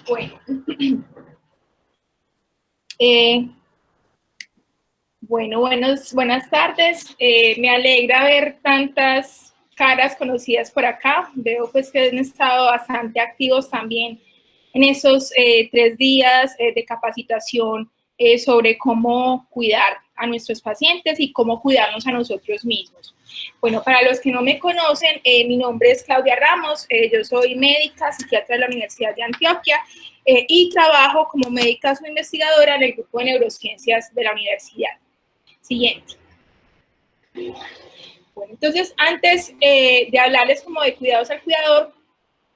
Bueno, eh, buenas tardes. Me alegra ver tantas caras conocidas por acá. Veo pues que han estado bastante activos también en esos 3 días de capacitación sobre cómo cuidar a nuestros pacientes y cómo cuidarnos a nosotros mismos. Bueno, para los que no me conocen, mi nombre es Claudia Ramos, yo soy médica, psiquiatra de la Universidad de Antioquia y trabajo como médica investigadora en el grupo de neurociencias de la universidad. Siguiente. Bueno, entonces, antes de hablarles como de cuidados al cuidador,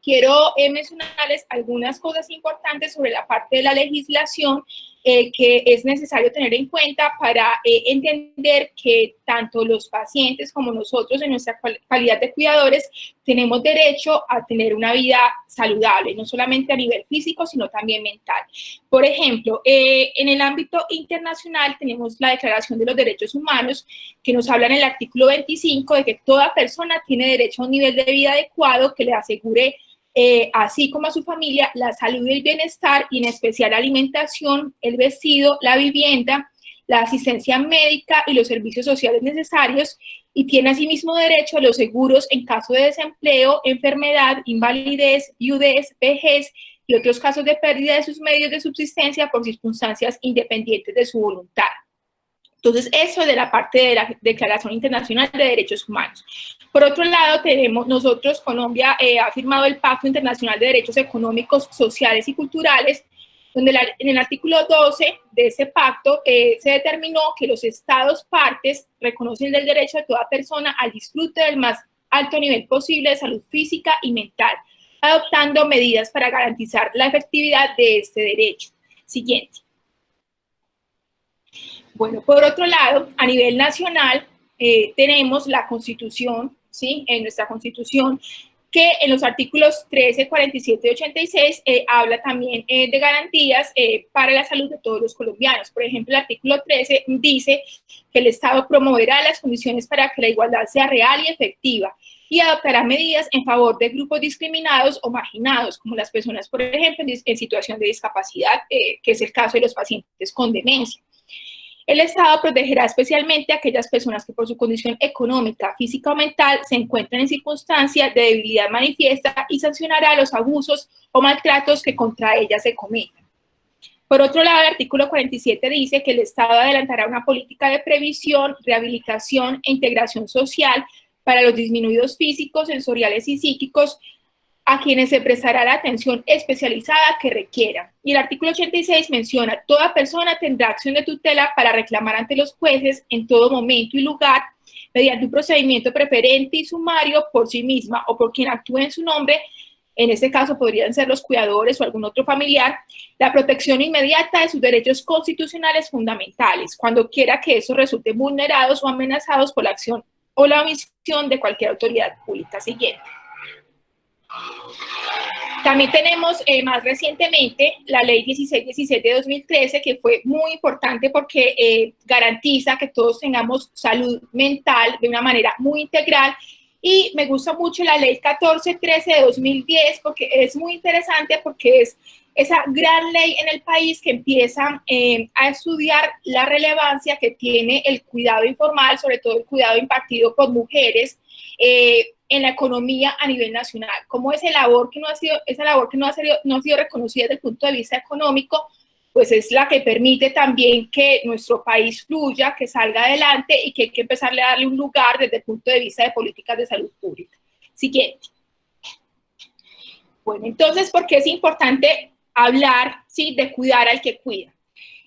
quiero mencionarles algunas cosas importantes sobre la parte de la legislación que es necesario tener en cuenta para entender que tanto los pacientes como nosotros en nuestra calidad de cuidadores tenemos derecho a tener una vida saludable, no solamente a nivel físico, sino también mental. Por ejemplo, en el ámbito internacional tenemos la Declaración de los Derechos Humanos, que nos habla en el artículo 25 de que toda persona tiene derecho a un nivel de vida adecuado que le asegure así como a su familia, la salud y el bienestar, y en especial la alimentación, el vestido, la vivienda, la asistencia médica y los servicios sociales necesarios, y tiene asimismo derecho a los seguros en caso de desempleo, enfermedad, invalidez, viudez, vejez y otros casos de pérdida de sus medios de subsistencia por circunstancias independientes de su voluntad. Entonces, eso es de la parte de la Declaración Internacional de Derechos Humanos. Por otro lado, nosotros, Colombia, ha firmado el Pacto Internacional de Derechos Económicos, Sociales y Culturales, donde en el artículo 12 de ese pacto se determinó que los estados partes reconocen el derecho de toda persona al disfrute del más alto nivel posible de salud física y mental, adoptando medidas para garantizar la efectividad de este derecho. Siguiente. Bueno, por otro lado, a nivel nacional, tenemos la Constitución, ¿sí? En nuestra Constitución, que en los artículos 13, 47 y 86 habla también de garantías para la salud de todos los colombianos. Por ejemplo, el artículo 13 dice que el Estado promoverá las condiciones para que la igualdad sea real y efectiva y adoptará medidas en favor de grupos discriminados o marginados, como las personas, por ejemplo, en situación de discapacidad, que es el caso de los pacientes con demencia. El Estado protegerá especialmente a aquellas personas que por su condición económica, física o mental se encuentran en circunstancias de debilidad manifiesta y sancionará los abusos o maltratos que contra ellas se cometan. Por otro lado, el artículo 47 dice que el Estado adelantará una política de previsión, rehabilitación e integración social para los disminuidos físicos, sensoriales y psíquicos a quienes se prestará la atención especializada que requieran. Y el artículo 86 menciona: toda persona tendrá acción de tutela para reclamar ante los jueces en todo momento y lugar, mediante un procedimiento preferente y sumario por sí misma o por quien actúe en su nombre, en este caso podrían ser los cuidadores o algún otro familiar, la protección inmediata de sus derechos constitucionales fundamentales, cuando quiera que esos resulten vulnerados o amenazados por la acción o la omisión de cualquier autoridad pública. Siguiente. También tenemos más recientemente la ley 1617 de 2013, que fue muy importante porque garantiza que todos tengamos salud mental de una manera muy integral. Y me gusta mucho la ley 1413 de 2010 porque es muy interesante, porque es esa gran ley en el país que empieza a estudiar la relevancia que tiene el cuidado informal, sobre todo el cuidado impartido por mujeres, en la economía a nivel nacional, como esa labor que no ha sido reconocida desde el punto de vista económico, pues es la que permite también que nuestro país fluya, que salga adelante, y que hay que empezarle a darle un lugar desde el punto de vista de políticas de salud pública. Siguiente. Bueno, entonces, ¿por qué es importante hablar, sí, de cuidar al que cuida?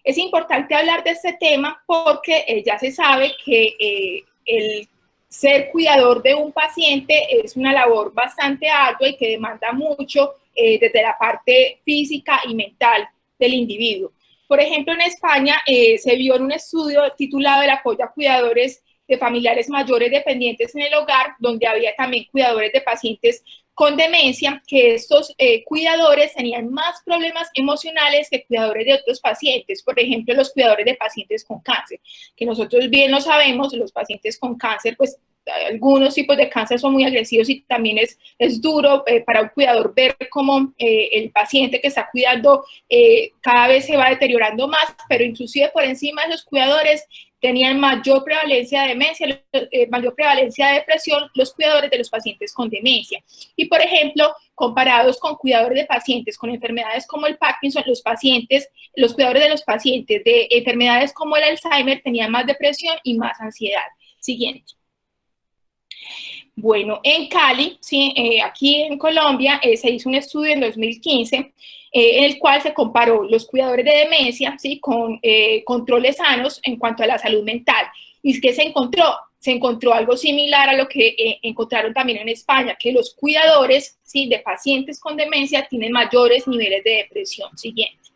Es importante hablar de este tema porque ya se sabe que el ser cuidador de un paciente es una labor bastante ardua y que demanda mucho desde la parte física y mental del individuo. Por ejemplo, en España se vio en un estudio titulado El apoyo a cuidadores de familiares mayores dependientes en el hogar, donde había también cuidadores de pacientes con demencia, que estos cuidadores tenían más problemas emocionales que cuidadores de otros pacientes. Por ejemplo, los cuidadores de pacientes con cáncer, que nosotros bien lo sabemos, los pacientes con cáncer pues algunos tipos de cáncer son muy agresivos y también es duro para un cuidador ver cómo el paciente que está cuidando cada vez se va deteriorando más, pero inclusive por encima de esos cuidadores tenían mayor prevalencia de demencia, mayor prevalencia de depresión los cuidadores de los pacientes con demencia. Y, por ejemplo, comparados con cuidadores de pacientes con enfermedades como el Parkinson, los cuidadores de los pacientes de enfermedades como el Alzheimer tenían más depresión y más ansiedad. Siguiente. Bueno, en Cali, ¿sí? Aquí en Colombia, se hizo un estudio en 2015 en el cual se comparó los cuidadores de demencia, ¿sí? Con controles sanos en cuanto a la salud mental. ¿Y qué se encontró? Se encontró algo similar a lo que encontraron también en España, que los cuidadores, ¿sí? De pacientes con demencia tienen mayores niveles de depresión. Siguiente.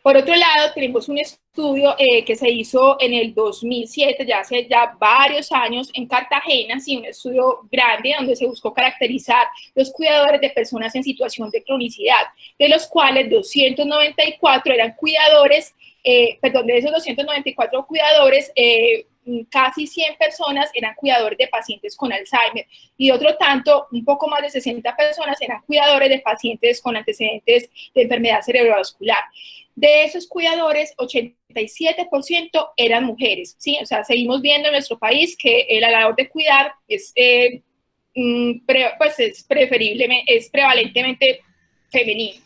Por otro lado, tenemos un estudio que se hizo en el 2007, ya hace varios años, en Cartagena, sí, un estudio grande donde se buscó caracterizar los cuidadores de personas en situación de cronicidad, de los cuales 294 eran cuidadores, de esos 294 cuidadores, casi 100 personas eran cuidadores de pacientes con Alzheimer y otro tanto, un poco más de 60 personas eran cuidadores de pacientes con antecedentes de enfermedad cerebrovascular. De esos cuidadores, 87% eran mujeres, ¿sí? O sea, seguimos viendo en nuestro país que la labor de cuidar es prevalentemente femenino.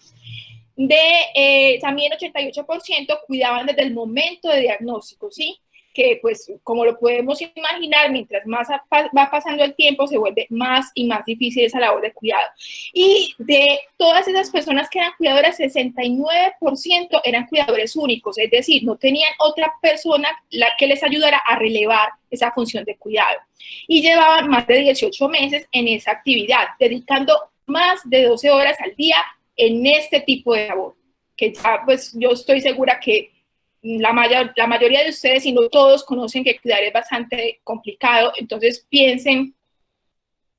También 88% cuidaban desde el momento de diagnóstico, ¿sí? Que pues como lo podemos imaginar, mientras más va pasando el tiempo, se vuelve más y más difícil esa labor de cuidado. Y de todas esas personas que eran cuidadoras, 69% eran cuidadores únicos, es decir, no tenían otra persona la que les ayudara a relevar esa función de cuidado. Y llevaban más de 18 meses en esa actividad, dedicando más de 12 horas al día en este tipo de labor, que ya pues yo estoy segura que la mayoría de ustedes, si no todos, conocen que cuidar es bastante complicado, entonces piensen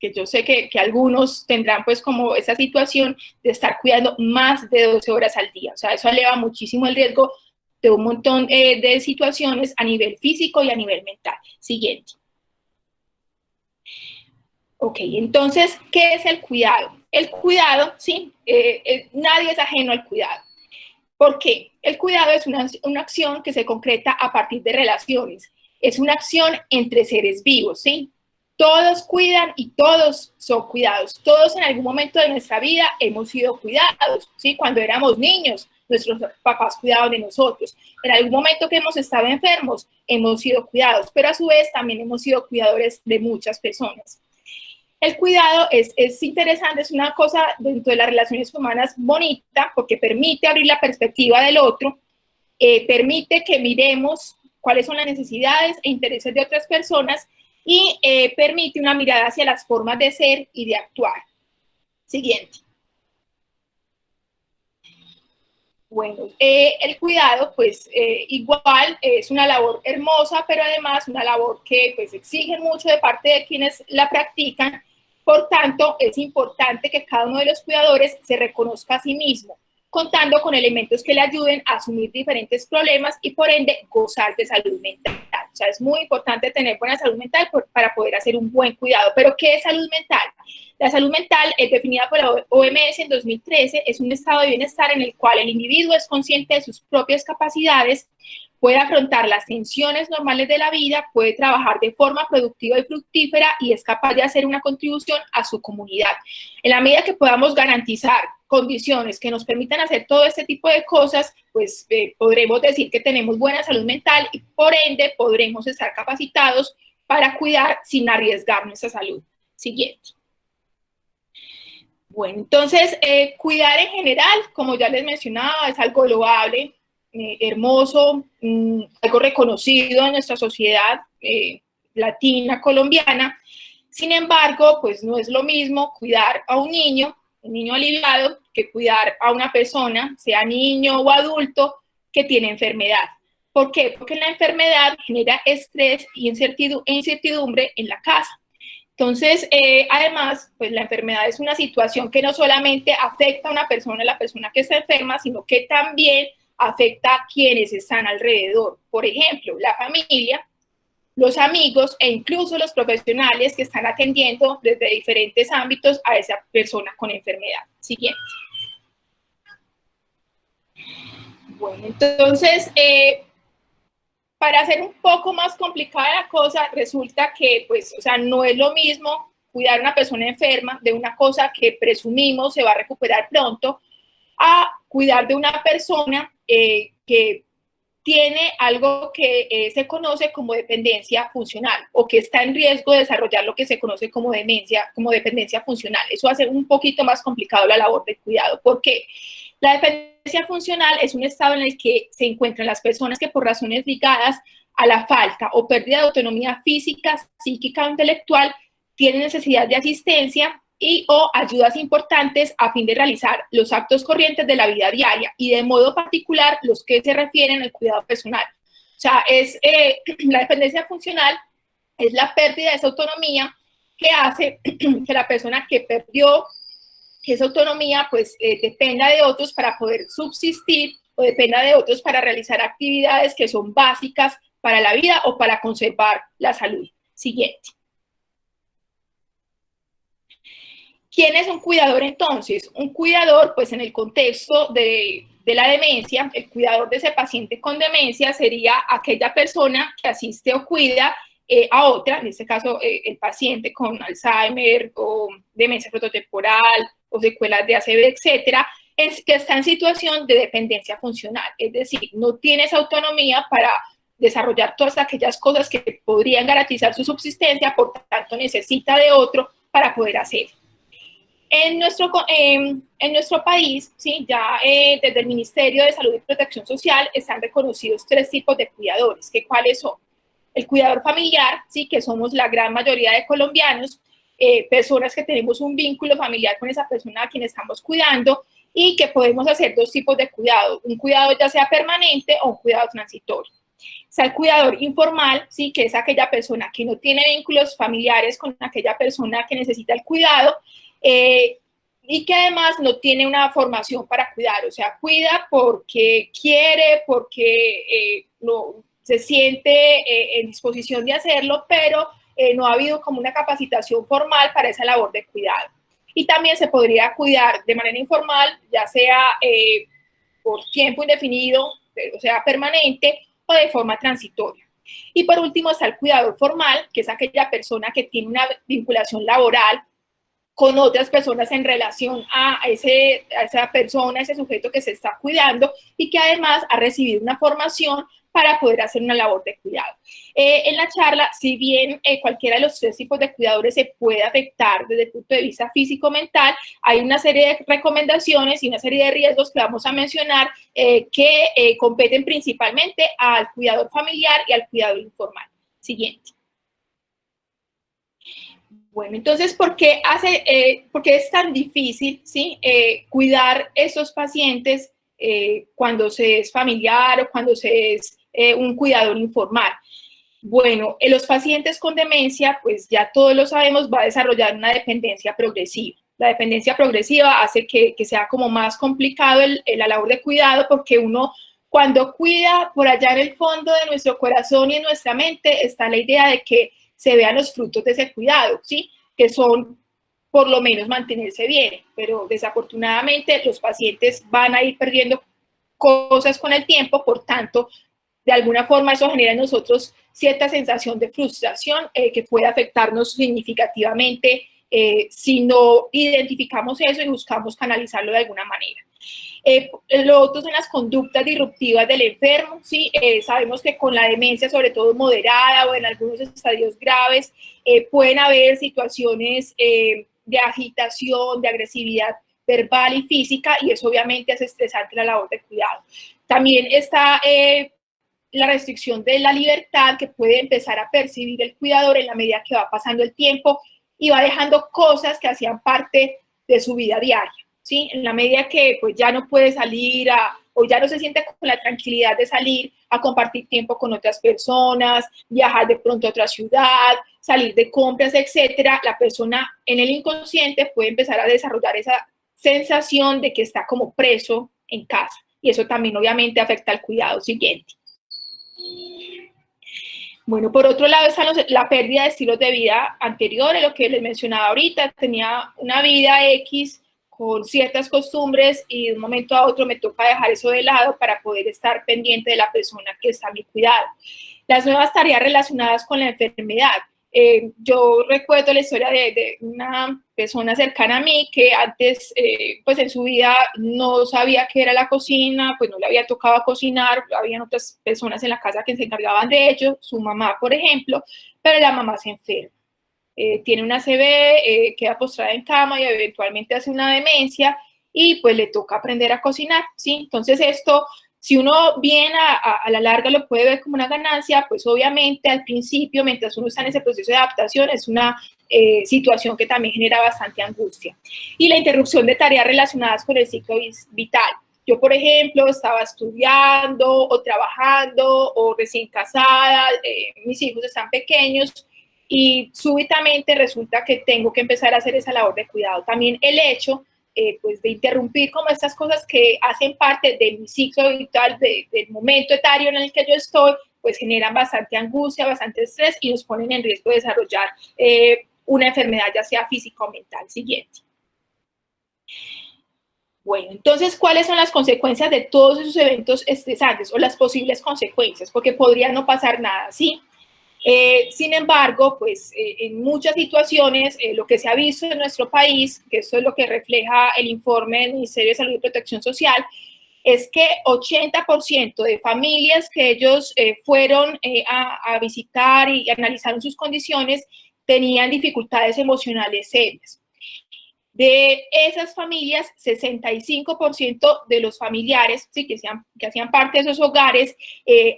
que yo sé que algunos tendrán pues como esa situación de estar cuidando más de 12 horas al día, o sea, eso eleva muchísimo el riesgo de un montón de situaciones a nivel físico y a nivel mental. Siguiente. Ok, entonces, ¿qué es el cuidado? El cuidado, sí, nadie es ajeno al cuidado. ¿Por qué? El cuidado es una acción que se concreta a partir de relaciones. Es una acción entre seres vivos, ¿sí? Todos cuidan y todos son cuidados. Todos en algún momento de nuestra vida hemos sido cuidados, ¿sí? Cuando éramos niños, nuestros papás cuidaban de nosotros. En algún momento que hemos estado enfermos, hemos sido cuidados, pero a su vez también hemos sido cuidadores de muchas personas. El cuidado es interesante, es una cosa dentro de las relaciones humanas bonita porque permite abrir la perspectiva del otro, permite que miremos cuáles son las necesidades e intereses de otras personas y permite una mirada hacia las formas de ser y de actuar. Siguiente. Bueno, el cuidado, pues igual es una labor hermosa, pero además una labor que pues exige mucho de parte de quienes la practican. Por tanto, es importante que cada uno de los cuidadores se reconozca a sí mismo, contando con elementos que le ayuden a asumir diferentes problemas y por ende gozar de salud mental. O sea, es muy importante tener buena salud mental para poder hacer un buen cuidado. ¿Pero qué es salud mental? La salud mental, definida por la OMS en 2013, es un estado de bienestar en el cual el individuo es consciente de sus propias capacidades, puede afrontar las tensiones normales de la vida, puede trabajar de forma productiva y fructífera y es capaz de hacer una contribución a su comunidad. En la medida que podamos garantizar condiciones que nos permitan hacer todo este tipo de cosas, pues podremos decir que tenemos buena salud mental y por ende podremos estar capacitados para cuidar sin arriesgar nuestra salud. Siguiente. Bueno, entonces, cuidar en general, como ya les mencionaba, es algo loable, hermoso, algo reconocido en nuestra sociedad latina, colombiana. Sin embargo, pues no es lo mismo cuidar a un niño aliviado, que cuidar a una persona, sea niño o adulto, que tiene enfermedad. ¿Por qué? Porque la enfermedad genera estrés y incertidumbre en la casa. Entonces, además, pues la enfermedad es una situación que no solamente afecta a la persona que está enferma, sino que también afecta a quienes están alrededor. Por ejemplo, la familia los amigos e incluso los profesionales que están atendiendo desde diferentes ámbitos a esa persona con enfermedad. Siguiente. Bueno, entonces, para hacer un poco más complicada la cosa, resulta que, pues, o sea, no es lo mismo cuidar a una persona enferma de una cosa que presumimos se va a recuperar pronto, a cuidar de una persona que tiene algo que se conoce como dependencia funcional o que está en riesgo de desarrollar lo que se conoce como demencia, como dependencia funcional. Eso hace un poquito más complicado la labor de cuidado. ¿Por qué? La dependencia funcional es un estado en el que se encuentran las personas que por razones ligadas a la falta o pérdida de autonomía física, psíquica o intelectual tienen necesidad de asistencia y o ayudas importantes a fin de realizar los actos corrientes de la vida diaria y de modo particular los que se refieren al cuidado personal. O sea, la dependencia funcional es la pérdida de esa autonomía que hace que la persona que perdió esa autonomía pues dependa de otros para poder subsistir o dependa de otros para realizar actividades que son básicas para la vida o para conservar la salud. Siguiente. ¿Quién es un cuidador entonces? Un cuidador, pues en el contexto de la demencia, el cuidador de ese paciente con demencia sería aquella persona que asiste o cuida a otra, en este caso el paciente con Alzheimer o demencia frontotemporal o secuelas de ACV, etcétera, que está en situación de dependencia funcional, es decir, no tiene esa autonomía para desarrollar todas aquellas cosas que podrían garantizar su subsistencia, por tanto necesita de otro para poder hacerlo. En nuestro país, ¿sí? Ya desde el Ministerio de Salud y Protección Social están reconocidos 3 tipos de cuidadores, que cuáles son. El cuidador familiar, ¿sí? Que somos la gran mayoría de colombianos, personas que tenemos un vínculo familiar con esa persona a quien estamos cuidando y que podemos hacer 2 tipos de cuidado, un cuidado ya sea permanente o un cuidado transitorio. Está el cuidador informal, ¿sí? Que es aquella persona que no tiene vínculos familiares con aquella persona que necesita el cuidado, y que además no tiene una formación para cuidar, o sea, cuida porque quiere, porque se siente en disposición de hacerlo, pero no ha habido como una capacitación formal para esa labor de cuidado. Y también se podría cuidar de manera informal, ya sea por tiempo indefinido, o sea, permanente, o de forma transitoria. Y por último está el cuidador formal, que es aquella persona que tiene una vinculación laboral con otras personas en relación a esa persona, ese sujeto que se está cuidando y que además ha recibido una formación para poder hacer una labor de cuidado. En la charla, si bien cualquiera de los 3 tipos de cuidadores se puede afectar desde el punto de vista físico-mental, hay una serie de recomendaciones y una serie de riesgos que vamos a mencionar que competen principalmente al cuidador familiar y al cuidador informal. Siguiente. Bueno, entonces, ¿por qué es tan difícil, ¿sí? Cuidar esos pacientes cuando se es familiar o cuando se es un cuidador informal? Bueno, los pacientes con demencia, pues ya todos lo sabemos, va a desarrollar una dependencia progresiva. La dependencia progresiva hace que sea como más complicado la labor de cuidado porque uno cuando cuida por allá en el fondo de nuestro corazón y en nuestra mente está la idea de que se vean los frutos de ese cuidado, ¿sí? Que son por lo menos mantenerse bien, pero desafortunadamente los pacientes van a ir perdiendo cosas con el tiempo, por tanto, de alguna forma eso genera en nosotros cierta sensación de frustración que puede afectarnos significativamente si no identificamos eso y buscamos canalizarlo de alguna manera. Lo otro son las conductas disruptivas del enfermo, ¿sí? Sabemos que con la demencia, sobre todo moderada o en algunos estadios graves, pueden haber situaciones de agitación, de agresividad verbal y física, y eso obviamente hace estresante la labor de cuidado. También está la restricción de la libertad que puede empezar a percibir el cuidador en la medida que va pasando el tiempo y va dejando cosas que hacían parte de su vida diaria. ¿Sí? En la medida que pues, ya no puede salir o ya no se siente con la tranquilidad de salir a compartir tiempo con otras personas, viajar de pronto a otra ciudad, salir de compras, etcétera, la persona en el inconsciente puede empezar a desarrollar esa sensación de que está como preso en casa. Y eso también obviamente afecta al cuidado siguiente. Bueno, por otro lado está la pérdida de estilos de vida anteriores, lo que les mencionaba ahorita, tenía una vida X con ciertas costumbres y de un momento a otro me toca dejar eso de lado para poder estar pendiente de la persona que está a mi cuidado. Las nuevas tareas relacionadas con la enfermedad. Yo recuerdo la historia de una persona cercana a mí que antes, pues en su vida no sabía qué era la cocina, pues no le había tocado cocinar, habían otras personas en la casa que se encargaban de ello, su mamá, por ejemplo, pero la mamá se enferma. Tiene una ACV, queda postrada en cama y eventualmente hace una demencia y pues le toca aprender a cocinar, ¿sí? Entonces esto, si uno bien a la larga lo puede ver como una ganancia, pues obviamente al principio, mientras uno está en ese proceso de adaptación, es una situación que también genera bastante angustia. Y la interrupción de tareas relacionadas con el ciclo vital. Yo, por ejemplo, estaba estudiando o trabajando o recién casada, mis hijos están pequeños, y súbitamente resulta que tengo que empezar a hacer esa labor de cuidado. También el hecho pues de interrumpir como estas cosas que hacen parte de mi ciclo vital, del momento etario en el que yo estoy, pues generan bastante angustia, bastante estrés y nos ponen en riesgo de desarrollar una enfermedad, ya sea física o mental. Siguiente. Bueno, entonces, ¿cuáles son las consecuencias de todos esos eventos estresantes o las posibles consecuencias? Porque podría no pasar nada, ¿sí? Sin embargo, pues en muchas situaciones lo que se ha visto en nuestro país, que eso es lo que refleja el informe del Ministerio de Salud y Protección Social, es que 80% de familias que ellos fueron a visitar y analizaron sus condiciones tenían dificultades emocionales serias. De esas familias, 65% de los familiares, ¿sí?, que hacían parte de esos hogares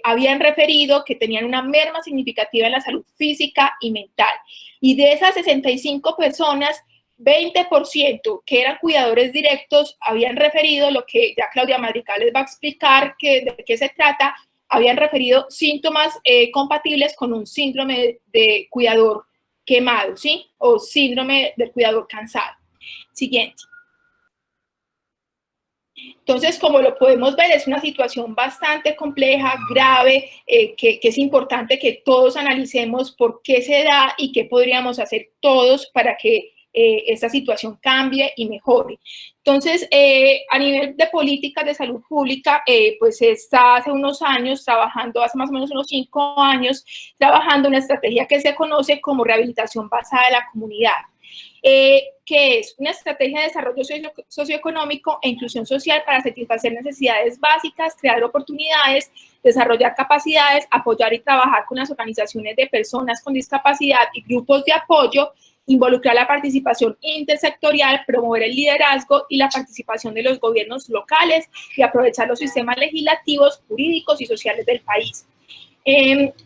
habían referido que tenían una merma significativa en la salud física y mental. Y de esas 65 personas, 20% que eran cuidadores directos habían referido, lo que ya Claudia Madrigal les va a explicar de qué se trata, habían referido síntomas compatibles con un síndrome de cuidador quemado, ¿sí? O síndrome del cuidador cansado. Siguiente. Entonces, como lo podemos ver, es una situación bastante compleja, grave, que es importante que todos analicemos por qué se da y qué podríamos hacer todos para que esta situación cambie y mejore. Entonces, a nivel de políticas de salud pública, pues está hace unos años trabajando, hace más o menos unos 5 años, trabajando una estrategia que se conoce como rehabilitación basada en la comunidad. Que es una estrategia de desarrollo socioeconómico e inclusión social para satisfacer necesidades básicas, crear oportunidades, desarrollar capacidades, apoyar y trabajar con las organizaciones de personas con discapacidad y grupos de apoyo, involucrar la participación intersectorial, promover el liderazgo y la participación de los gobiernos locales y aprovechar los sistemas legislativos, jurídicos y sociales del país.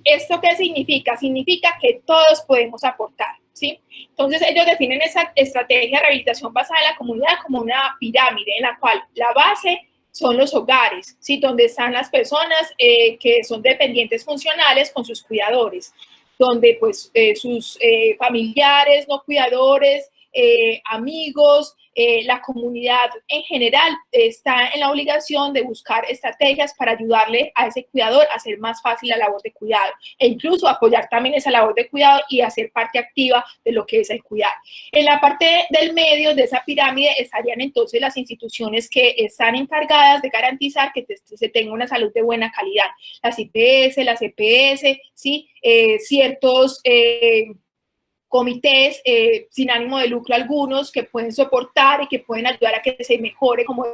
¿Esto qué significa? Significa que todos podemos aportar, ¿sí? Entonces, ellos definen esa estrategia de rehabilitación basada en la comunidad como una pirámide en la cual la base son los hogares, ¿sí?, donde están las personas que son dependientes funcionales con sus cuidadores, donde pues sus familiares, no cuidadores, amigos, la comunidad en general está en la obligación de buscar estrategias para ayudarle a ese cuidador a hacer más fácil la labor de cuidado e incluso apoyar también esa labor de cuidado y hacer parte activa de lo que es el cuidar. En la parte del medio de esa pirámide estarían entonces las instituciones que están encargadas de garantizar que se tenga una salud de buena calidad, las IPS, las EPS, ¿sí? Ciertos comités sin ánimo de lucro algunos que pueden soportar y que pueden ayudar a que se mejore como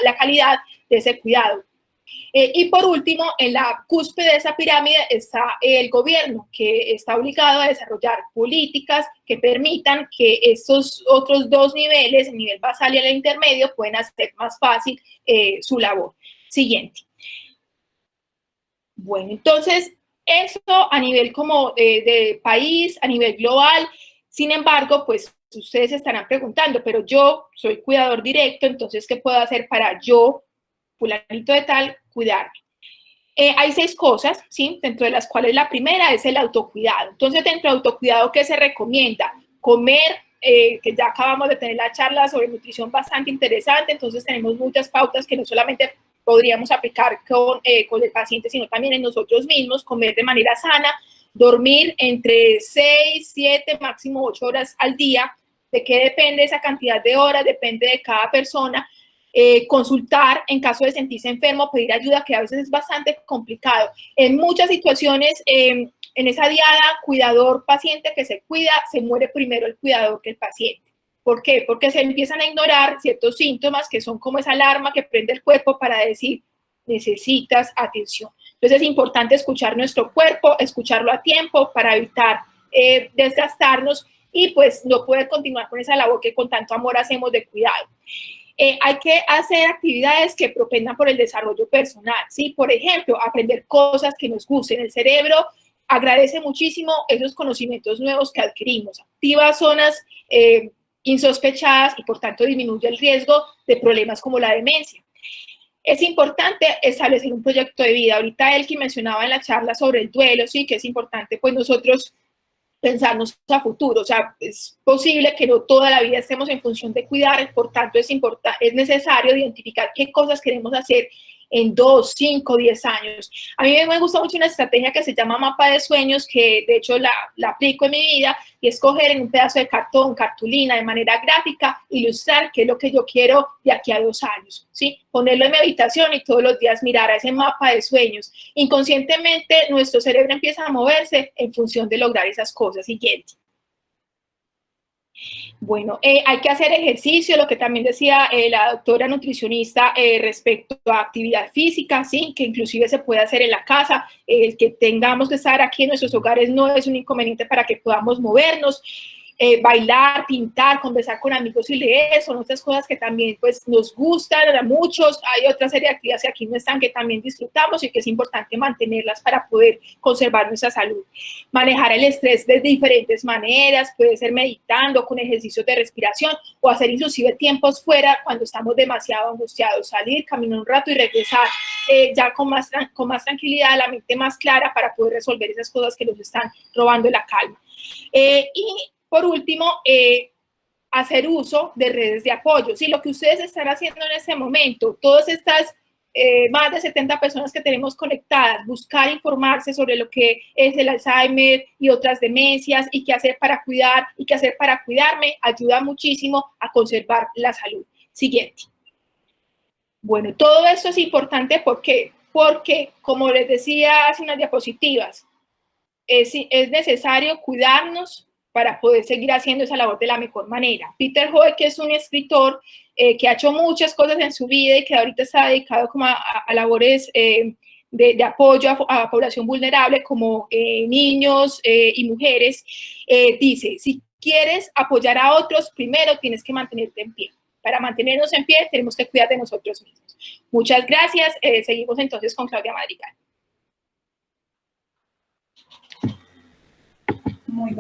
la calidad de ese cuidado. Y por último, en la cúspide de esa pirámide está el gobierno, que está obligado a desarrollar políticas que permitan que estos otros dos niveles, el nivel basal y el intermedio, puedan hacer más fácil su labor. Siguiente. Bueno, entonces, eso a nivel como de país, a nivel global. Sin embargo, pues ustedes se estarán preguntando, pero yo soy cuidador directo, entonces, ¿qué puedo hacer para yo, fulanito de tal, cuidarme? Hay 6 cosas, ¿sí?, dentro de las cuales la primera es el autocuidado. Entonces, dentro del autocuidado, ¿qué se recomienda? Comer, que ya acabamos de tener la charla sobre nutrición bastante interesante, entonces tenemos muchas pautas que no solamente podríamos aplicar con el paciente, sino también en nosotros mismos, comer de manera sana, dormir entre 6, 7, máximo 8 horas al día. ¿De qué depende esa cantidad de horas? Depende de cada persona. Consultar en caso de sentirse enfermo, pedir ayuda, que a veces es bastante complicado. En muchas situaciones, en esa diada cuidador-paciente que se cuida, se muere primero el cuidador que el paciente. ¿Por qué? Porque se empiezan a ignorar ciertos síntomas que son como esa alarma que prende el cuerpo para decir, necesitas atención. Entonces es importante escuchar nuestro cuerpo, escucharlo a tiempo para evitar desgastarnos y pues no poder continuar con esa labor que con tanto amor hacemos de cuidado. Hay que hacer actividades que propendan por el desarrollo personal, ¿sí? Por ejemplo, aprender cosas que nos gusten. El cerebro agradece muchísimo esos conocimientos nuevos que adquirimos, activa zonas insospechadas y por tanto disminuye el riesgo de problemas como la demencia. Es importante establecer un proyecto de vida. Ahorita Elki mencionaba en la charla sobre el duelo, sí, que es importante pues nosotros pensarnos a futuro. O sea, es posible que no toda la vida estemos en función de cuidar, por tanto es necesario identificar qué cosas queremos hacer en 2, 5, 10 años. A mí me gusta mucho una estrategia que se llama mapa de sueños, que de hecho la aplico en mi vida, y es coger en un pedazo de cartón, cartulina, de manera gráfica, ilustrar qué es lo que yo quiero de aquí a 2 años, ¿sí? Ponerlo en mi habitación y todos los días mirar a ese mapa de sueños. Inconscientemente nuestro cerebro empieza a moverse en función de lograr esas cosas. Siguiente. Bueno, hay que hacer ejercicio, lo que también decía la doctora nutricionista respecto a actividad física, ¿sí? Que inclusive se puede hacer en la casa. El que tengamos que estar aquí en nuestros hogares no es un inconveniente para que podamos movernos. Bailar, pintar, conversar con amigos y leer, son otras cosas que también pues nos gustan a muchos. Hay otra serie de actividades que aquí no están que también disfrutamos y que es importante mantenerlas para poder conservar nuestra salud. Manejar el estrés de diferentes maneras, puede ser meditando, con ejercicios de respiración o hacer inclusive tiempos fuera cuando estamos demasiado angustiados, salir, caminar un rato y regresar ya con más tranquilidad, la mente más clara para poder resolver esas cosas que nos están robando la calma. Y por último, hacer uso de redes de apoyo. Si lo que ustedes están haciendo en este momento, todas estas más de 70 personas que tenemos conectadas, buscar informarse sobre lo que es el Alzheimer y otras demencias y qué hacer para cuidar y qué hacer para cuidarme, ayuda muchísimo a conservar la salud. Siguiente. Bueno, todo esto es importante porque, como les decía hace unas diapositivas, es necesario cuidarnos para poder seguir haciendo esa labor de la mejor manera. Peter Hoek, que es un escritor que ha hecho muchas cosas en su vida y que ahorita está dedicado como a labores de apoyo a población vulnerable como niños y mujeres, dice, si quieres apoyar a otros, primero tienes que mantenerte en pie. Para mantenernos en pie tenemos que cuidar de nosotros mismos. Muchas gracias. Seguimos entonces con Claudia Madrigal. Muy bueno.